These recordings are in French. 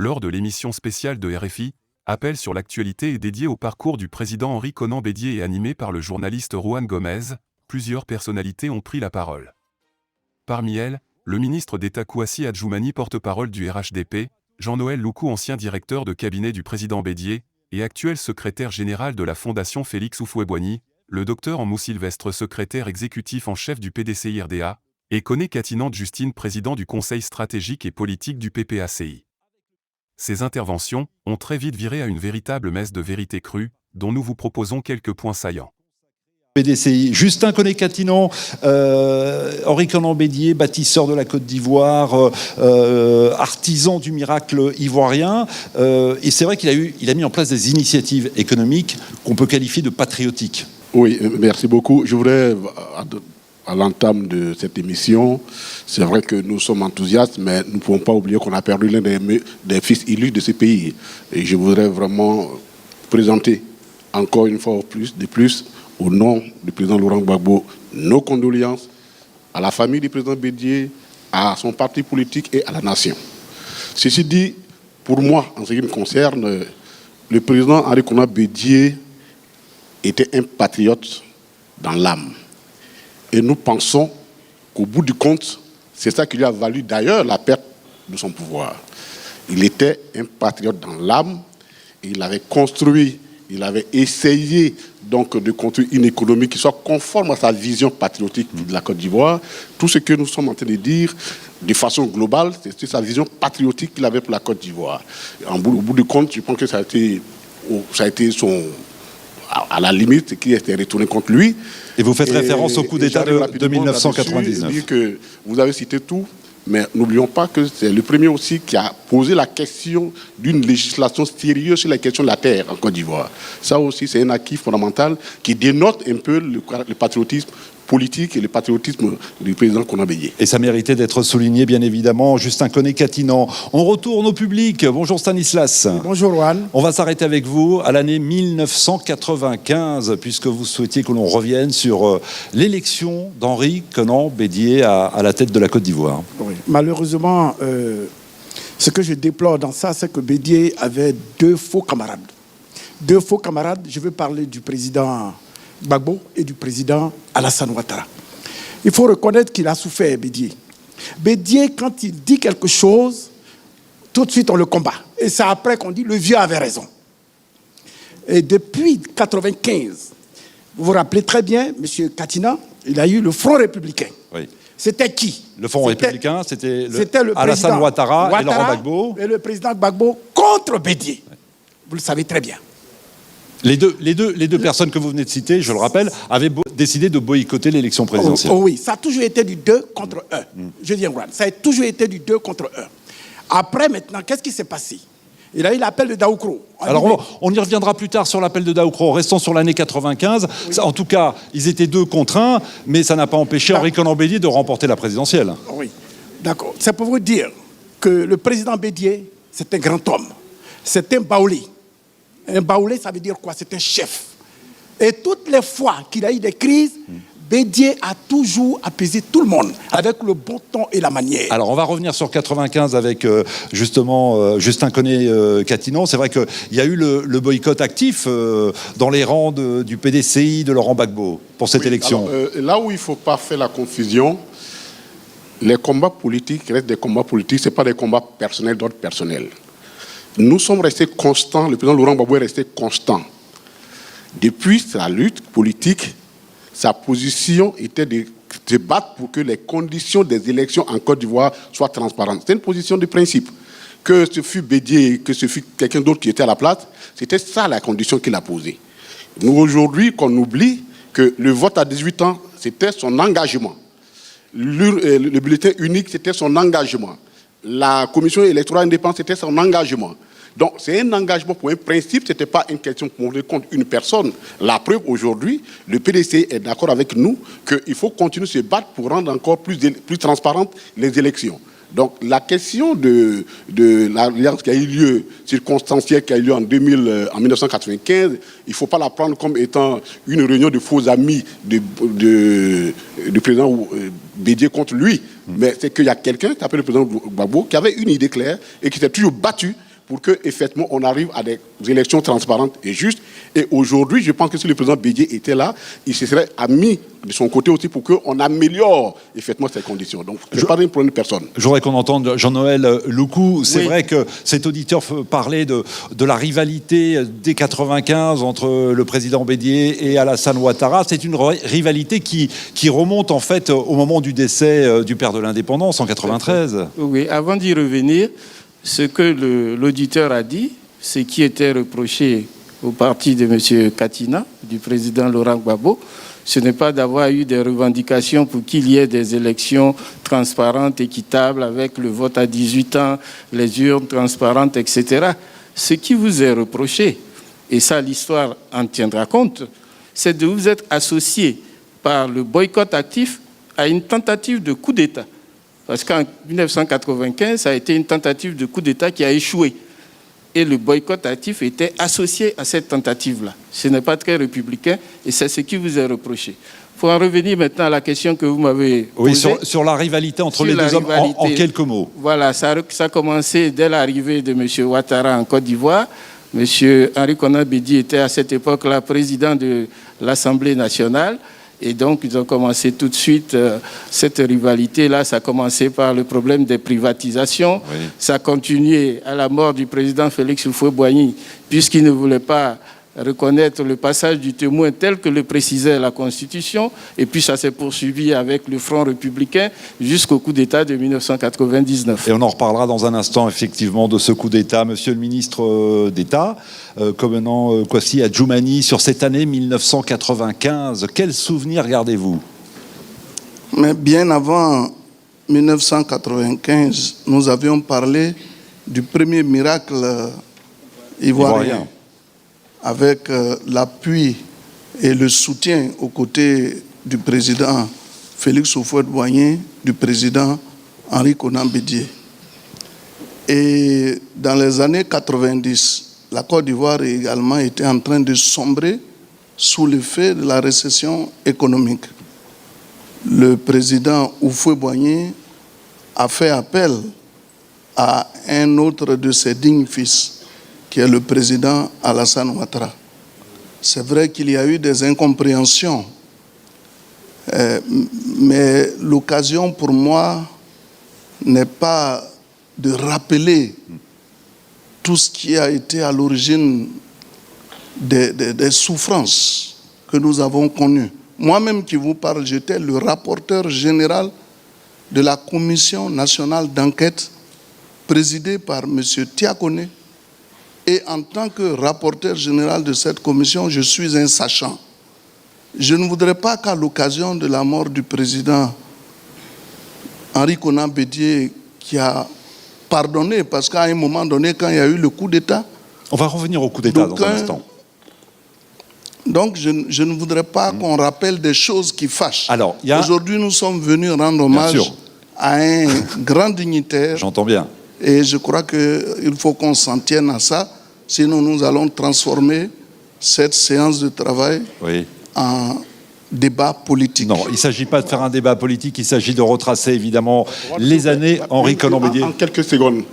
lors de l'émission spéciale de RFI, Appel sur l'actualité est dédié au parcours du président Henri Konan Bédié et animé par le journaliste Juan Gomez. Plusieurs personnalités ont pris la parole. Parmi elles, le ministre d'État Kouassi Adjoumani, porte-parole du RHDP, Jean-Noël Loukou, ancien directeur de cabinet du président Bédié, et actuel secrétaire général de la Fondation Félix Houphouët-Boigny, le docteur Amou Sylvestre, secrétaire exécutif en chef du PDCI-RDA, et Koné Katinante Justine, président du Conseil stratégique et politique du PPACI. Ces interventions ont très vite viré à une véritable messe de vérité crue, dont nous vous proposons quelques points saillants. PDCI, Justin Koné Katinante, Henri Konan Bédié, bâtisseur de la Côte d'Ivoire, artisan du miracle ivoirien, et c'est vrai qu'il a mis en place des initiatives économiques qu'on peut qualifier de patriotiques. Oui, merci beaucoup. Je voudrais, à l'entame de cette émission, c'est vrai que nous sommes enthousiastes, mais nous ne pouvons pas oublier qu'on a perdu l'un des fils illustres de ce pays. Et je voudrais vraiment présenter encore une fois de plus, au nom du président Laurent Gbagbo, nos condoléances à la famille du président Bédié, à son parti politique et à la nation. Ceci dit, pour moi, en ce qui me concerne, le président Henri Konan Bédié était un patriote dans l'âme. Et nous pensons qu'au bout du compte, c'est ça qui lui a valu d'ailleurs la perte de son pouvoir. Il était un patriote dans l'âme, il avait construit, il avait essayé donc de construire une économie qui soit conforme à sa vision patriotique de la Côte d'Ivoire. Tout ce que nous sommes en train de dire, de façon globale, c'est sa vision patriotique qu'il avait pour la Côte d'Ivoire. Au bout du compte, je pense que ça a été son... à la limite, qui était retourné contre lui. Et vous faites référence au coup d'État de 1999. Dire que vous avez cité tout, mais n'oublions pas que c'est le premier aussi qui a posé la question d'une législation sérieuse sur la question de la terre en Côte d'Ivoire. Ça aussi, c'est un acquis fondamental qui dénote un peu le patriotisme politique et le patriotisme du président Konan Bédié. Et ça méritait d'être souligné, bien évidemment. Justin Koné Katinante. On retourne au public. Bonjour Stanislas. Bonjour Juan. On va s'arrêter avec vous à l'année 1995, puisque vous souhaitiez que l'on revienne sur l'élection d'Henri Konan Bédié à la tête de la Côte d'Ivoire. Oui. Malheureusement, ce que je déplore dans ça, c'est que Bédié avait deux faux camarades. Deux faux camarades, je veux parler du président Gbagbo et du président Alassane Ouattara. Il faut reconnaître qu'il a souffert, Bédié. Bédié, quand il dit quelque chose, tout de suite on le combat. Et c'est après qu'on dit le vieux avait raison. Et depuis 1995, vous vous rappelez très bien, M. Katina, il a eu le Front républicain. Oui. C'était qui? Le Front républicain, c'était le Alassane Ouattara et Laurent Gbagbo. Et le président Gbagbo contre Bédié. Vous le savez très bien. Les deux personnes que vous venez de citer, je le rappelle, avaient décidé de boycotter l'élection présidentielle. Oh oui, ça a toujours été du 2 contre 1. Je dis, ça a toujours été du 2 contre 1. Après, maintenant, qu'est-ce qui s'est passé? Il a eu l'appel de Daoukro. Alors, on y reviendra plus tard sur l'appel de Daoukro. Restons sur l'année 95. Oui. En tout cas, ils étaient 2 contre 1, mais ça n'a pas empêché Henri Konan Bédié de remporter la présidentielle. Oui, d'accord. C'est pour vous dire que le président Bédié, c'est un grand homme. C'est un baoulé. Un baoulé, ça veut dire quoi? C'est un chef. Et toutes les fois qu'il a eu des crises, Bédié a toujours apaisé tout le monde avec le bon ton et la manière. Alors, on va revenir sur 95 avec justement Justin Koné Katinante. C'est vrai qu'il y a eu le boycott actif dans les rangs du PDCI de Laurent Gbagbo pour cette élection. Alors, là où il ne faut pas faire la confusion, les combats politiques restent des combats politiques, ce n'est pas des combats personnels d'ordre personnel. Nous sommes restés constants, le président Laurent Gbagbo est resté constant. Depuis sa lutte politique, sa position était de se battre pour que les conditions des élections en Côte d'Ivoire soient transparentes. C'est une position de principe. Que ce fût Bédié, que ce fût quelqu'un d'autre qui était à la place, c'était ça la condition qu'il a posée. Nous, aujourd'hui, qu'on oublie que le vote à 18 ans, c'était son engagement. Le bulletin unique, c'était son engagement. La commission électorale indépendante, c'était son engagement. Donc, c'est un engagement pour un principe, ce n'était pas une question pour rendre compte une personne. La preuve, aujourd'hui, le PDC est d'accord avec nous qu'il faut continuer de se battre pour rendre encore plus transparentes les élections. Donc, la question de l'alliance qui a eu lieu, circonstancielle, qui a eu lieu en 1995, il ne faut pas la prendre comme étant une réunion de faux amis du président Bédié contre lui. Mais c'est qu'il y a quelqu'un qui s'appelle le président Gbagbo qui avait une idée claire et qui s'est toujours battu pour que effectivement on arrive à des élections transparentes et justes. Et aujourd'hui, je pense que si le président Bédié était là, il se serait mis de son côté aussi pour qu'on améliore effectivement ces conditions. Donc, je ne parle pas de personne. Je voudrais qu'on entende Jean-Noël Loukou. C'est Oui. vrai que cet auditeur parlait de la rivalité dès 95 entre le président Bédié et Alassane Ouattara. C'est une rivalité qui remonte en fait au moment du décès du père de l'indépendance en 93. Oui, avant d'y revenir, ce que l'auditeur a dit, ce qui était reproché au parti de M. Katina, du président Laurent Gbagbo, ce n'est pas d'avoir eu des revendications pour qu'il y ait des élections transparentes, équitables, avec le vote à 18 ans, les urnes transparentes, etc. Ce qui vous est reproché, et ça l'histoire en tiendra compte, c'est de vous être associé par le boycott actif à une tentative de coup d'État. Parce qu'en 1995, ça a été une tentative de coup d'État qui a échoué. Et le boycott actif était associé à cette tentative-là. Ce n'est pas très républicain et c'est ce qui vous est reproché. Il faut en revenir maintenant à la question que vous m'avez posée. Oui, sur la rivalité entre les deux hommes, en quelques mots. Voilà, ça a commencé dès l'arrivée de M. Ouattara en Côte d'Ivoire. M. Henri Konan Bédié était à cette époque-là président de l'Assemblée nationale. Et donc, ils ont commencé tout de suite cette rivalité-là. Ça a commencé par le problème des privatisations. Oui. Ça a continué à la mort du président Félix Houphouët-Boigny, puisqu'il ne voulait pas reconnaître le passage du témoin tel que le précisait la Constitution. Et puis, ça s'est poursuivi avec le Front républicain jusqu'au coup d'État de 1999. Et on en reparlera dans un instant, effectivement, de ce coup d'État. Monsieur le ministre d'État, Komenan Kwasi Adjoumani, sur cette année 1995, quels souvenirs gardez-vous? Mais bien avant 1995, nous avions parlé du premier miracle ivoirien. Avec l'appui et le soutien aux côtés du président Félix Houphouët-Boigny, du président Henri Konan Bédié. Et dans les années 90, la Côte d'Ivoire également était en train de sombrer sous l'effet de la récession économique. Le président Houphouët-Boigny a fait appel à un autre de ses dignes fils, qui est le président Alassane Ouattara. C'est vrai qu'il y a eu des incompréhensions, mais l'occasion pour moi n'est pas de rappeler tout ce qui a été à l'origine des souffrances que nous avons connues. Moi-même qui vous parle, j'étais le rapporteur général de la Commission nationale d'enquête présidée par M. Tiakone. Et en tant que rapporteur général de cette commission, je suis un sachant. Je ne voudrais pas qu'à l'occasion de la mort du président Henri Konan Bédié, qui a pardonné, parce qu'à un moment donné, quand il y a eu le coup d'État... On va revenir au coup d'État dans un instant. Donc, je ne voudrais pas qu'on rappelle des choses qui fâchent. Alors, aujourd'hui, nous sommes venus rendre hommage à un grand dignitaire. J'entends bien. Et je crois qu'il faut qu'on s'en tienne à ça, sinon nous allons transformer cette séance de travail en débat politique. Non, il ne s'agit pas de faire un débat politique, il s'agit de retracer évidemment les années Henri Konan Bédié. En quelques secondes.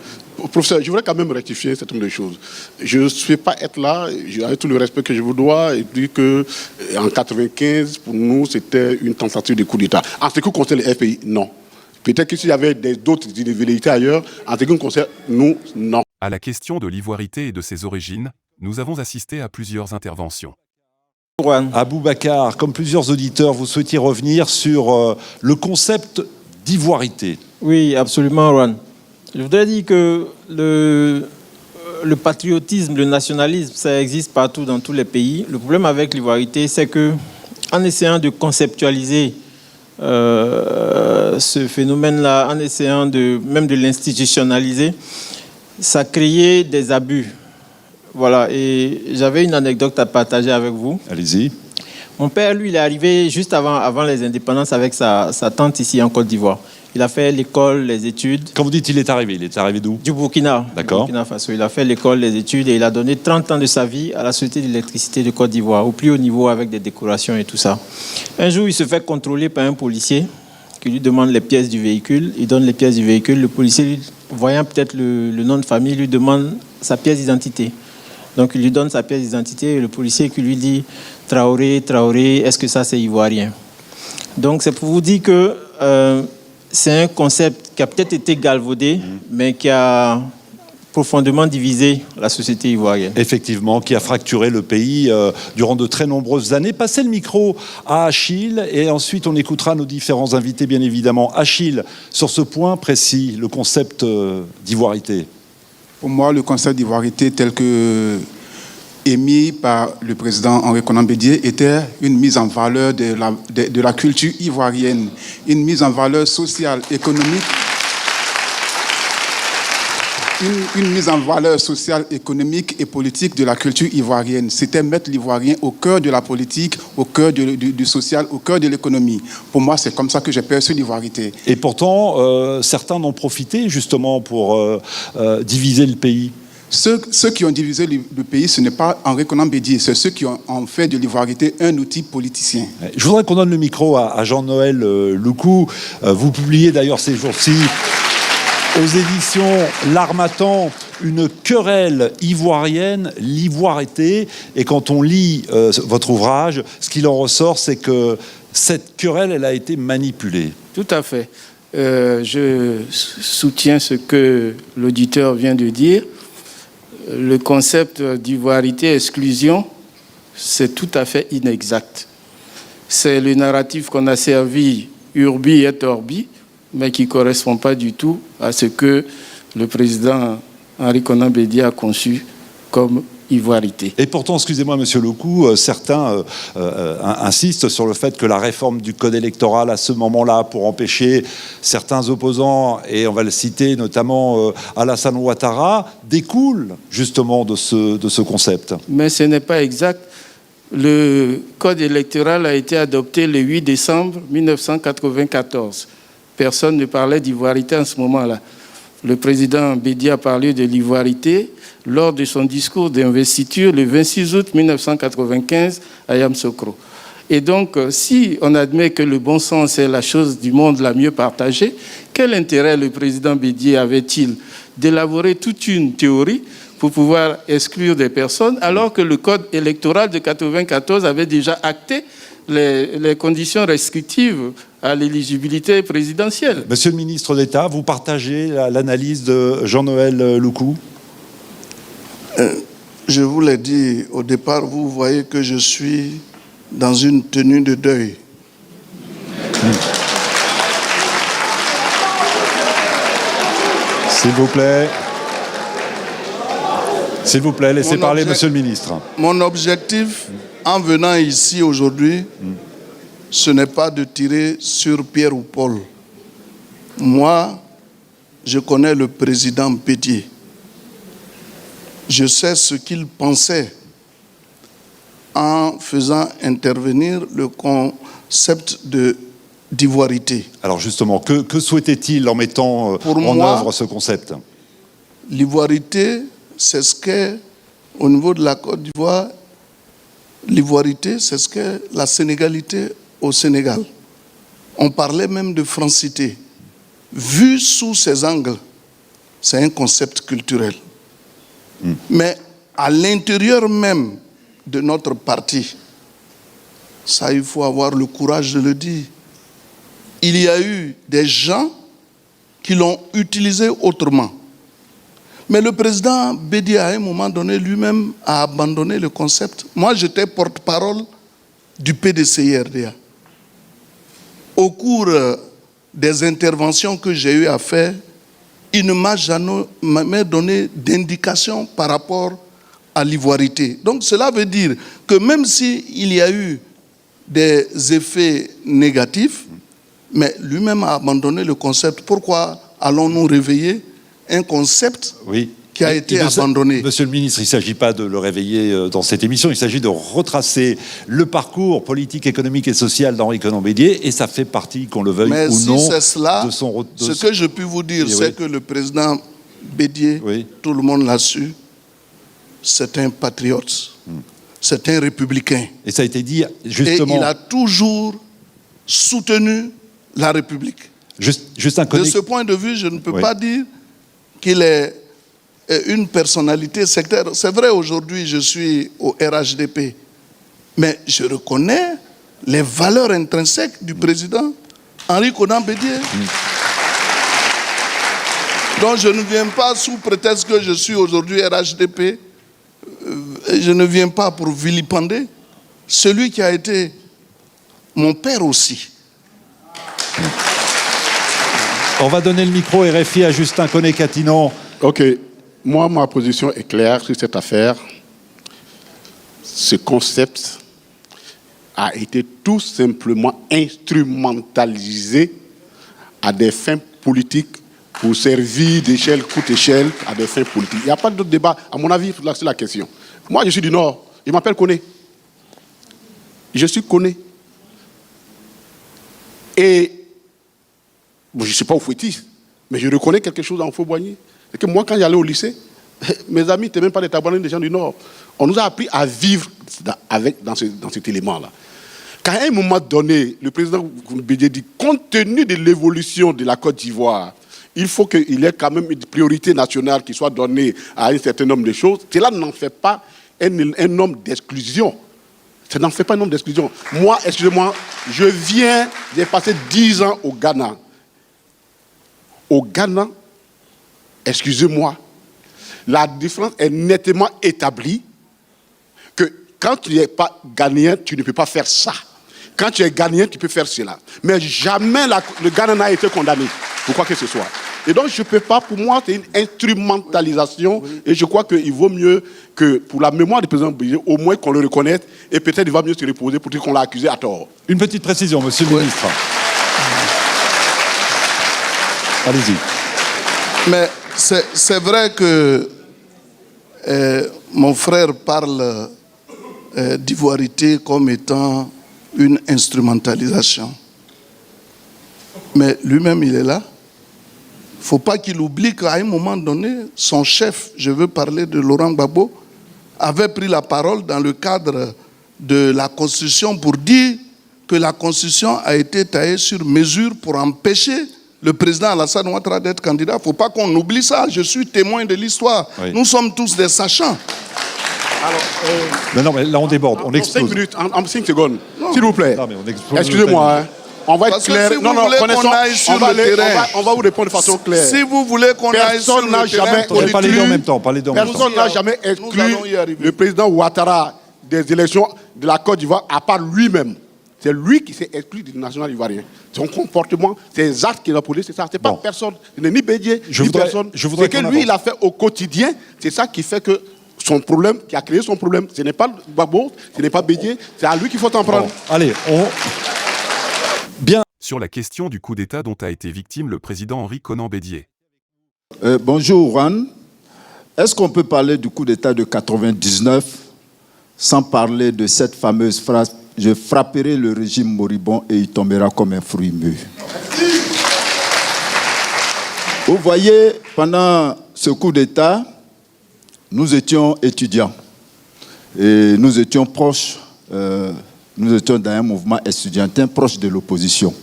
Professeur, je voudrais quand même rectifier un certain nombre de choses. Je ne souhaite pas être là, avec tout le respect que je vous dois, et dire qu'en 1995, pour nous, c'était une tentative de coup d'État. En ce qui concerne les FPI, non. Peut-être que s'il y avait d'autres vérités ailleurs, en ce qui nous concerne, nous, non. À la question de l'ivoirité et de ses origines, nous avons assisté à plusieurs interventions. Aboubacar, comme plusieurs auditeurs, vous souhaitiez revenir sur le concept d'ivoirité. Oui, absolument, Juan. Je voudrais dire que le patriotisme, le nationalisme, ça existe partout dans tous les pays. Le problème avec l'ivoirité, c'est que, en essayant de conceptualiser ce phénomène-là, en essayant même de l'institutionnaliser, ça créait des abus. Voilà, et j'avais une anecdote à partager avec vous. Allez-y. Mon père, lui, il est arrivé juste avant les indépendances avec sa tante ici en Côte d'Ivoire. Il a fait l'école, les études. Quand vous dites il est arrivé d'où? Du Burkina. D'accord. Burkina Faso. Il a fait l'école, les études et il a donné 30 ans de sa vie à la Société d'électricité de Côte d'Ivoire, au plus haut niveau avec des décorations et tout ça. Un jour, il se fait contrôler par un policier qui lui demande les pièces du véhicule. Il donne les pièces du véhicule. Le policier, voyant peut-être le nom de famille, lui demande sa pièce d'identité. Donc il lui donne sa pièce d'identité et le policier qui lui dit « Traoré, Traoré, est-ce que ça c'est ivoirien ?» Donc c'est pour vous dire que c'est un concept qui a peut-être été galvaudé, mais qui a profondément divisé la société ivoirienne. Effectivement, qui a fracturé le pays durant de très nombreuses années. Passez le micro à Achille et ensuite on écoutera nos différents invités, bien évidemment. Achille, sur ce point précis, le concept d'ivoirité. Pour moi, le concept d'ivoirité tel que émis par le président Henri Konan Bédié était une mise en valeur de la culture ivoirienne, une mise en valeur sociale, économique, une mise en valeur sociale, économique et politique de la culture ivoirienne. C'était mettre l'Ivoirien au cœur de la politique, au cœur du social, au cœur de l'économie. Pour moi, c'est comme ça que j'ai perçu l'ivoirité. Et pourtant, certains en ont profité justement pour diviser le pays. Ceux qui ont divisé le pays, ce n'est pas Henri Konan Bédié, c'est ceux qui ont fait de l'ivoirité un outil politicien. Je voudrais qu'on donne le micro à Jean-Noël Loukou. Vous publiez d'ailleurs ces jours-ci aux éditions L'Harmattan une querelle ivoirienne, l'ivoirité. Et quand on lit votre ouvrage, ce qu'il en ressort, c'est que cette querelle, elle a été manipulée. Tout à fait. Je soutiens ce que l'auditeur vient de dire. Le concept d'ivoirité, exclusion, c'est tout à fait inexact. C'est le narratif qu'on a servi urbi et orbi, mais qui ne correspond pas du tout à ce que le président Henri Konan Bédié a conçu comme ivoirité. Et pourtant, excusez-moi, Monsieur Loukou, certains insistent sur le fait que la réforme du code électoral à ce moment-là, pour empêcher certains opposants, et on va le citer notamment Alassane Ouattara, découle justement de ce concept. Mais ce n'est pas exact. Le code électoral a été adopté le 8 décembre 1994. Personne ne parlait d'ivoirité en ce moment-là. Le président Bédié a parlé de l'ivoirité lors de son discours d'investiture le 26 août 1995 à Yamoussoukro. Et donc, si on admet que le bon sens est la chose du monde la mieux partagée, quel intérêt le président Bédié avait-il d'élaborer toute une théorie pour pouvoir exclure des personnes, alors que le code électoral de 1994 avait déjà acté les conditions restrictives à l'éligibilité présidentielle. Monsieur le ministre d'État, vous partagez l'analyse de Jean-Noël Loukou ? Je vous l'ai dit au départ, vous voyez que je suis dans une tenue de deuil. S'il vous plaît. S'il vous plaît, laissez parler Monsieur le ministre. Mon objectif en venant ici aujourd'hui, ce n'est pas de tirer sur Pierre ou Paul. Moi, je connais le président Bédié. Je sais ce qu'il pensait en faisant intervenir le concept d'ivoirité. Alors justement, que souhaitait-il en mettant en œuvre ce concept ? L'ivoirité, c'est ce qu'est, au niveau de la Côte d'Ivoire, l'ivoirité, c'est ce qu'est la sénégalité au Sénégal. On parlait même de francité. Vu sous ces angles, c'est un concept culturel. Mais à l'intérieur même de notre parti, ça, il faut avoir le courage de le dire, il y a eu des gens qui l'ont utilisé autrement. Mais le président Bédié, à un moment donné, lui-même a abandonné le concept. Moi, j'étais porte-parole du PDCI-RDA. Au cours des interventions que j'ai eu à faire, il ne m'a jamais donné d'indication par rapport à l'ivoirité. Donc cela veut dire que même s'il y a eu des effets négatifs, mais lui-même a abandonné le concept. Pourquoi allons-nous réveiller un concept qui a été abandonné? Monsieur le ministre, il ne s'agit pas de le réveiller dans cette émission, il s'agit de retracer le parcours politique, économique et social d'Henri Konan Bédié, et ça fait partie, qu'on le veuille ou non, c'est cela, de son... ce que je puis vous dire, c'est que le président Bédié, tout le monde l'a su, c'est un patriote, c'est un républicain. Et ça a été dit justement... Et il a toujours soutenu la République. Juste un de ce point de vue, je ne peux pas dire qu'il est une personnalité sectaire. C'est vrai, aujourd'hui, je suis au RHDP, mais je reconnais les valeurs intrinsèques du président Henri Konan Bédié. Donc je ne viens pas sous prétexte que je suis aujourd'hui RHDP, je ne viens pas pour vilipender celui qui a été mon père aussi. On va donner le micro RFI à Justin Koné-Catinon. Ok, moi, ma position est claire sur cette affaire. Ce concept a été tout simplement instrumentalisé à des fins politiques pour servir d'échelle, coup d'échelle, à des fins politiques. Il n'y a pas d'autre débat, à mon avis, sur la question. Moi, je suis du Nord. Je m'appelle Koné. Je suis Koné. Et bon, je ne suis pas au fouettiste, mais je reconnais quelque chose en Faux-Boigny. C'est que moi, quand j'allais au lycée, mes amis n'étaient même pas des Tabanais, des gens du Nord. On nous a appris à vivre dans cet élément-là. Qu'à un moment donné, le président Bédié dit, compte tenu de l'évolution de la Côte d'Ivoire, il faut qu'il y ait quand même une priorité nationale qui soit donnée à un certain nombre de choses. Cela n'en fait pas un homme d'exclusion. Ça n'en fait pas un homme d'exclusion. Moi, excusez-moi, j'ai passé 10 ans au Ghana. Au Ghana, excusez-moi, la différence est nettement établie que quand tu n'es pas ghanéen, tu ne peux pas faire ça. Quand tu es ghanéen, tu peux faire cela. Mais jamais le Ghana n'a été condamné pour quoi que ce soit. Et donc, je ne peux pas, pour moi, c'est une instrumentalisation. Oui. Et je crois qu'il vaut mieux que, pour la mémoire du président Bédié, au moins qu'on le reconnaisse. Et peut-être il va mieux se reposer pour dire qu'on l'a accusé à tort. Une petite précision, monsieur le ministre. Allez-y. Mais c'est vrai que mon frère parle d'ivoirité comme étant une instrumentalisation. Mais lui-même, il est là. Il ne faut pas qu'il oublie qu'à un moment donné, son chef, je veux parler de Laurent Gbagbo, avait pris la parole dans le cadre de la Constitution pour dire que la Constitution a été taillée sur mesure pour empêcher le président Alassane Ouattara d'être candidat. Il ne faut pas qu'on oublie ça. Je suis témoin de l'histoire. Oui. Nous sommes tous des sachants. Alors, mais non, mais là on déborde, on explose. 5 minutes, en 5 secondes, s'il vous plaît. Excusez-moi, hein. On va être clair. Si on va vous répondre de façon claire. Si vous voulez qu'on aille sur le terrain politique, pas les deux en même temps. Personne n'a jamais exclu le président Ouattara des élections de la Côte d'Ivoire, à part lui-même. C'est lui qui s'est exclu du national ivoirien. Son comportement, ses actes qu'il a posés, c'est ça. C'est pas personne. Ce n'est ni Bédié, ni personne. C'est que lui, il a fait au quotidien. C'est ça qui fait que son problème, qui a créé son problème, ce n'est pas Gbagbo, ce n'est pas Bédié, c'est à lui qu'il faut en prendre. Bon, allez, Bien. Sur la question du coup d'État dont a été victime le président Henri Konan Bédié. Bonjour Juan. Est-ce qu'on peut parler du coup d'État de 99 sans parler de cette fameuse phrase « Je frapperai le régime moribond et il tombera comme un fruit mûr ». Vous voyez, pendant ce coup d'État, nous étions étudiants et nous étions proches, nous étions dans un mouvement estudiantin proche de l'opposition.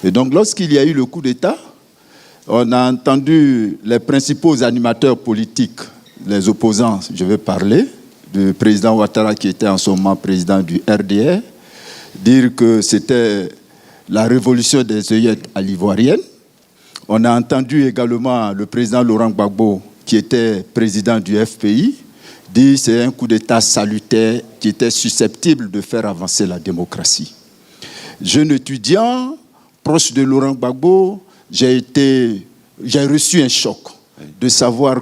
Et donc, lorsqu'il y a eu le coup d'État, on a entendu les principaux animateurs politiques, les opposants, je vais parler, du président Ouattara qui était en ce moment président du RDR, dire que c'était la révolution des œillettes à l'ivoirienne. On a entendu également le président Laurent Gbagbo, qui était président du FPI, dire que c'est un coup d'État salutaire qui était susceptible de faire avancer la démocratie. Jeune étudiant, proche de Laurent Gbagbo, j'ai reçu un choc de savoir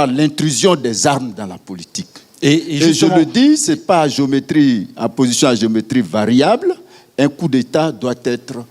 l'intrusion des armes dans la politique. Et je le dis, ce n'est pas à position à géométrie variable. Un coup d'État doit être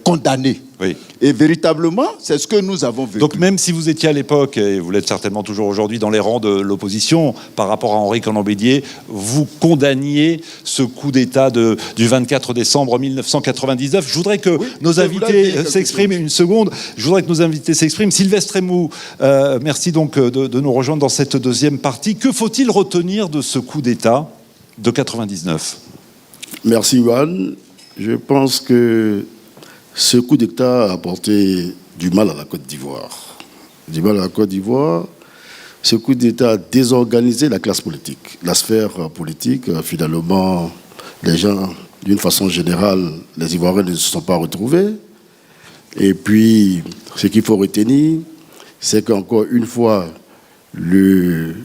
condamné. Oui. Et véritablement, c'est ce que nous avons vécu. Donc même si vous étiez à l'époque, et vous l'êtes certainement toujours aujourd'hui, dans les rangs de l'opposition, par rapport à Henri Konan Bédié, vous condamniez ce coup d'État du 24 décembre 1999. Je voudrais que nos invités s'expriment une seconde. Je voudrais que nos invités s'expriment. Sylvestre Emou, merci donc de nous rejoindre dans cette deuxième partie. Que faut-il retenir de ce coup d'État de 99 ? Merci, Juan. Je pense que ce coup d'État a apporté du mal à la Côte d'Ivoire. du mal à la Côte d'Ivoire, ce coup d'État a désorganisé la classe politique, la sphère politique. Finalement, les gens, d'une façon générale, les Ivoiriens ne se sont pas retrouvés. Et puis, ce qu'il faut retenir, c'est qu'encore une fois, le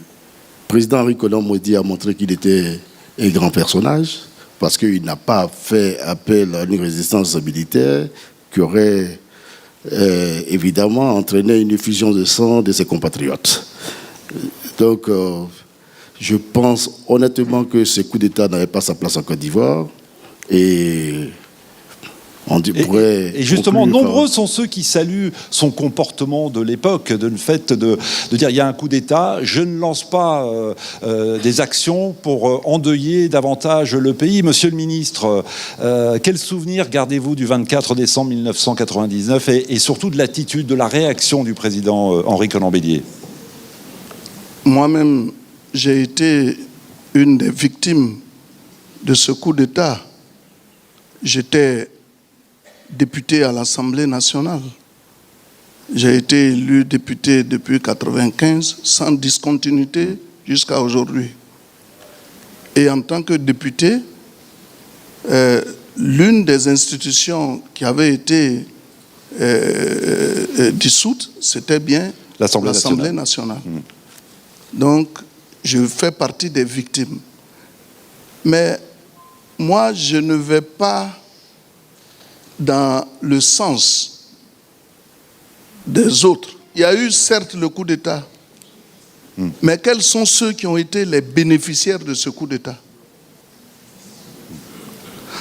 président Henri Konan Bédié a montré qu'il était un grand personnage, parce qu'il n'a pas fait appel à une résistance militaire qui aurait évidemment entraîné une effusion de sang de ses compatriotes. Donc, je pense honnêtement que ce coup d'État n'avait pas sa place en Côte d'Ivoire. Et et justement, nombreux sont ceux qui saluent son comportement de l'époque, de le fait de dire il y a un coup d'État, je ne lance pas des actions pour endeuiller davantage le pays. Monsieur le ministre, quel souvenir gardez-vous du 24 décembre 1999 et surtout de l'attitude, de la réaction du président Henri Konan Bédié? Moi-même, j'ai été une des victimes de ce coup d'État. J'étais député à l'Assemblée nationale. J'ai été élu député depuis 1995, sans discontinuité jusqu'à aujourd'hui. Et en tant que député, l'une des institutions qui avait été dissoute, c'était bien l'Assemblée nationale. Donc, je fais partie des victimes. Mais moi, je ne vais pas dans le sens des autres. Il y a eu certes le coup d'État, mais quels sont ceux qui ont été les bénéficiaires de ce coup d'État?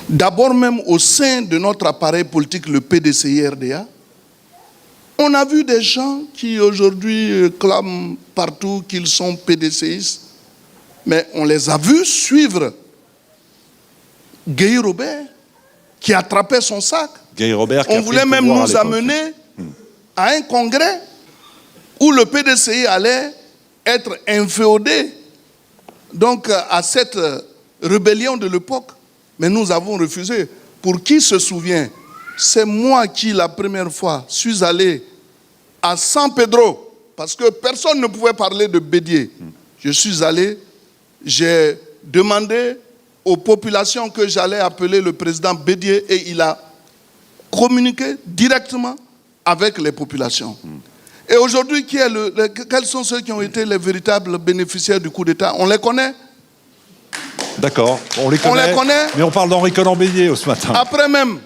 D'abord même au sein de notre appareil politique, le PDCI-RDA, on a vu des gens qui aujourd'hui clament partout qu'ils sont PDCistes, mais on les a vus suivre Guy Robert, qui attrapait son sac. Guy Robert, on voulait même nous amener à un congrès où le PDCI allait être inféodé donc à cette rébellion de l'époque. Mais nous avons refusé. Pour qui se souvient, c'est moi qui, la première fois, suis allé à San Pedro, parce que personne ne pouvait parler de Bédié. Je suis allé, j'ai demandé aux populations que j'allais appeler le président Bédié et il a communiqué directement avec les populations. Et aujourd'hui, quels sont ceux qui ont été les véritables bénéficiaires du coup d'État? On les connaît. D'accord, on les connaît, mais on parle d'Henri Konan Bédié ce matin. Après même,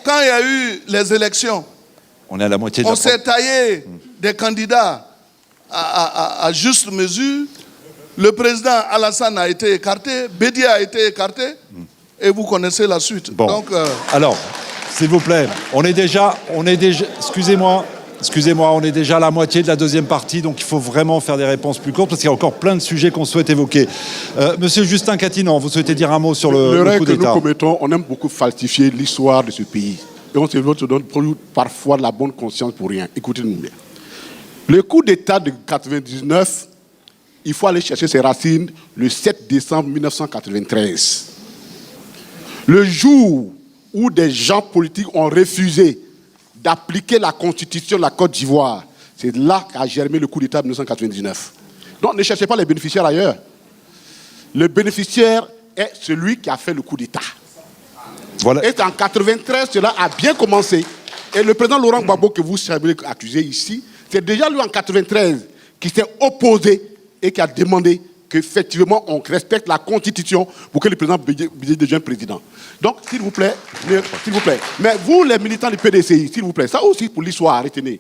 quand il y a eu les élections, on est à la moitié de on s'est taillé des candidats à juste mesure. Le président Alassane a été écarté, Bédié a été écarté, et vous connaissez la suite. Bon. Donc, alors, s'il vous plaît, on est déjà, excusez-moi, on est déjà à la moitié de la deuxième partie, donc il faut vraiment faire des réponses plus courtes, parce qu'il y a encore plein de sujets qu'on souhaite évoquer. Monsieur Justin Catinan, vous souhaitez dire un mot sur le coup d'État? Que nous commettons, on aime beaucoup falsifier l'histoire de ce pays. Et on se donne parfois de la bonne conscience pour rien. Écoutez-nous bien. Le coup d'État de 1999, il faut aller chercher ses racines le 7 décembre 1993. Le jour où des gens politiques ont refusé d'appliquer la constitution de la Côte d'Ivoire, c'est là qu'a germé le coup d'État de 1999. Donc ne cherchez pas les bénéficiaires ailleurs. Le bénéficiaire est celui qui a fait le coup d'État. Voilà. Et en 1993, cela a bien commencé. Et le président Laurent Gbagbo, que vous savez accuser ici, c'est déjà lui en 1993 qui s'est opposé et qui a demandé qu'effectivement on respecte la Constitution pour que le président Bédié devienne président. Donc, s'il vous plaît, mais vous, les militants du PDCI, s'il vous plaît, ça aussi pour l'histoire, retenez.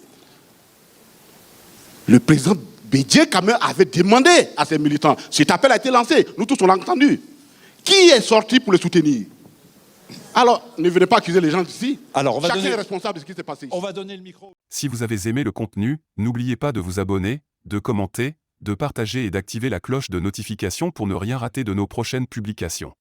Le président Bédié, quand même, avait demandé à ses militants, cet appel a été lancé, nous tous on l'a entendu. Qui est sorti pour le soutenir? Alors, ne venez pas accuser les gens d'ici. Chacun est responsable de ce qui s'est passé ici. On va donner le micro. Si vous avez aimé le contenu, n'oubliez pas de vous abonner, de commenter, de partager et d'activer la cloche de notification pour ne rien rater de nos prochaines publications.